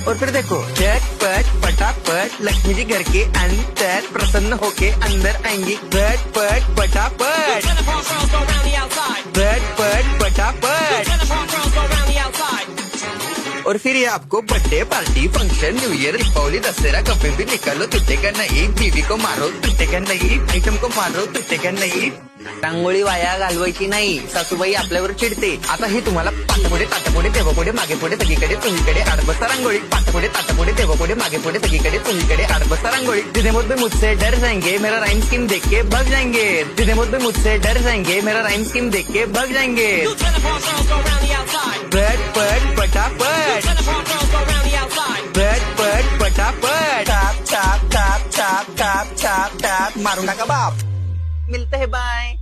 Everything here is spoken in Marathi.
और फिर देखो झटपट फटाफट लक्ष्मी जी घर के अंदर प्रसन्न होके अंदर आएंगी। झटपट फटाफट झटपट फटाफट। और फिर ये आपको birthday party function new year Deepavali Dussehra कभी भी निकालो तुटेगा नहीं। बीवी को मारो तुटेगा नहीं, आयटम को मारो तुटेगा नहीं। रांगोळी वाया घालवायची नाही, सासूबाई आपल्यावर चिडते। आता ही तुम्हाला पाठपुढे ताटापुढे देवापुढे मागे पुढे सगळीकडे चोहीकडे आडबस्ता रांगोळी। पाठपुढे ताटापुढे देवापुढे मागे पुढे सगळीकडे चोहीकडे आडबस्ता रांगोळी। जितने मुझ में मुझसे डर जाएंगे मेरा राइम स्कीम देख के भाग जाएंगे। जितने मुझ में मुझसे डर जाएंगे मेरा राइम स्कीम देख के भाग जाएंगे। झटपट फटाफट झटपट फटाफट top top top top top top top मारू नका बाप। मिलते हैं बाय।